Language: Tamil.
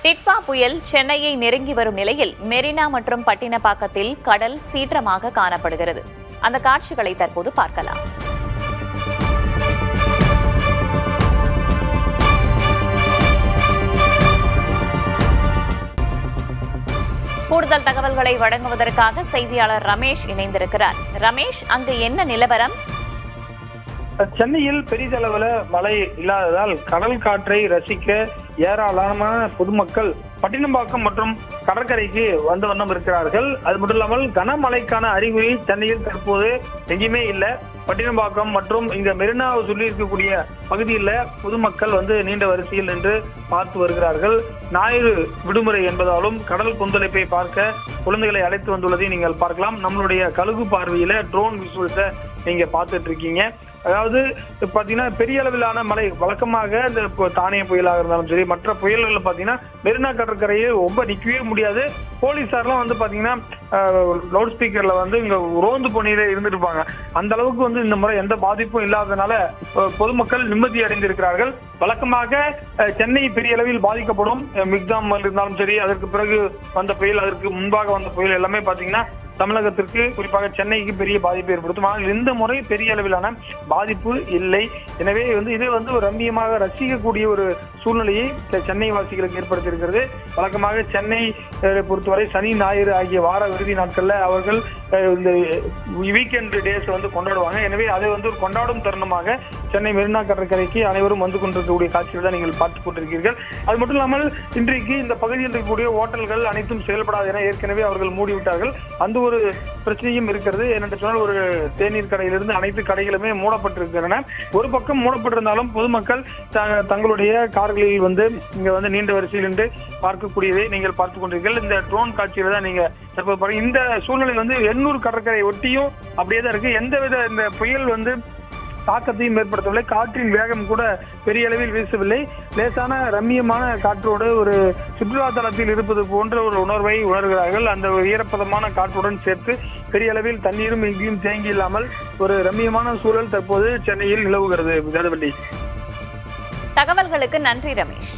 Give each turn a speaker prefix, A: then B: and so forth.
A: டிட்பா புயல் சென்னையை நெருங்கி வரும் நிலையில் மெரினா மற்றும் பட்டினப்பாக்கத்தில் கடல் சீற்றமாக காணப்படுகிறது. அந்த காட்சிகளை தற்போது பார்க்கலாம். கூடுதல் தகவல்களை வழங்குவதற்காக செய்தியாளர் ரமேஷ் இணைந்திருக்கிறார். ரமேஷ், அங்கு என்ன நிலவரம்?
B: சென்னையில் பெரிதளவுல மழை இல்லாததால் கடல் காற்றை ரசிக்க ஏராளமான பொதுமக்கள் பட்டினப்பாக்கம் மற்றும் கடற்கரைக்கு வந்த வண்ணம் இருக்கிறார்கள். அது மட்டும் இல்லாமல் கனமழைக்கான அறிகுறி சென்னையில் தற்போது எங்கேயுமே இல்லை. பட்டினப்பாக்கம் மற்றும் இங்க மெரினா சொல்லி இருக்கக்கூடிய பகுதியில் பொதுமக்கள் நீண்ட வரிசையில் நின்று பார்த்து வருகிறார்கள். ஞாயிறு விடுமுறை என்பதாலும் கடல் கொந்தளிப்பை பார்க்க குழந்தைகளை அழைத்து வந்துள்ளதை நீங்கள் பார்க்கலாம். நம்மளுடைய கழுகு பார்வையில ட்ரோன் விசுவல்ஸை நீங்க பார்த்துட்டு இருக்கீங்க. அதாவது பாத்தீங்கன்னா பெரிய அளவிலான மழை வழக்கமாக இந்த தானிய புயலாக இருந்தாலும் சரி, மற்ற புயல்கள் பாத்தீங்கன்னா மெரினா கடற்கரையை ரொம்ப நிக்கவே முடியாது. போலீசார்லாம் பாத்தீங்கன்னா லவுட் ஸ்பீக்கர்ல இங்க ரோந்து பணியில இருந்துட்டு இருப்பாங்க. அந்த அளவுக்கு இந்த முறை எந்த பாதிப்பும் இல்லாதனால பொதுமக்கள் நிம்மதி அடைந்திருக்கிறார்கள். வழக்கமாக சென்னை பெரிய அளவில் பாதிக்கப்படும். மிக்ஜாம் இருந்தாலும் சரி, அதற்கு பிறகு வந்த புயல், அதற்கு முன்பாக வந்த புயல் எல்லாமே பாத்தீங்கன்னா தமிழகத்திற்கு குறிப்பாக சென்னைக்கு பெரிய பாதிப்பு ஏற்படுத்தும். ஆனால் இந்த முறை பெரிய அளவிலான பாதிப்பு இல்லை. எனவே இது ஒரு ரம்மியமாக ரசிக்கக்கூடிய ஒரு சூழ்நிலையை சென்னை வாசிகளுக்கு ஏற்படுத்தியிருக்கிறது. வழக்கமாக சென்னை பொறுத்தவரை சனி ஞாயிறு ஆகிய வார இறுதி நாட்கள்ல அவர்கள் இந்த வீக்கெண்ட் டேஸ் கொண்டாடுவாங்க. எனவே அதை ஒரு கொண்டாடும் தருணமாக சென்னை மெரினா கடற்கரைக்கு அனைவரும் வந்து கொண்டிருக்கக்கூடிய காட்சிகள் தான் நீங்கள் பார்த்துக் கொண்டிருக்கிறீர்கள். அது மட்டும் இல்லாமல் இன்றைக்கு இந்த பகுதியில் இருக்கக்கூடிய ஹோட்டல்கள் அனைத்தும் செயல்படாது என ஏற்கனவே அவர்கள் மூடிவிட்டார்கள். அந்த ஒரு பிரச்சனையும் இருக்கிறது. ஏனென்று சொன்னால் ஒரு தேநீர் கடையிலிருந்து அனைத்து கடைகளுமே மூடப்பட்டிருக்கின்றன. ஒரு பக்கம் மூடப்பட்டிருந்தாலும் பொதுமக்கள் தங்களுடைய கார்களில் இங்க நீண்ட வரிசையில் நின்று பார்க்கக்கூடியதை நீங்கள் பார்த்துக் கொண்டிருக்கிறீர்கள். இந்த ட்ரோன் காட்சியில தான் நீங்க தற்போது பாருங்க. இந்த சூழ்நிலை எண்ணூர் கடற்கரை ஒட்டியும் அப்படியே தான் இருக்கு. எந்தவித இந்த புயல் தாக்கத்தையும் ஏற்படுத்தவில்லை. காற்றின் வேகம் கூட பெரிய அளவில் வீசவில்லை. லேசான ரம்மியமான காற்றோடு ஒரு சுற்றுலா தலத்தில் இருப்பது போன்ற ஒரு உணர்வை உணர்கிறார்கள். அந்த ஈரப்பதமான காற்றுடன் சேர்த்து பெரிய அளவில் தண்ணீரும் எங்கேயும் தேங்கி இல்லாமல் ஒரு ரம்மியமான சூழல் தற்போது சென்னையில் நிலவுகிறது.
A: தகவல்களுக்கு நன்றி ரமேஷ்.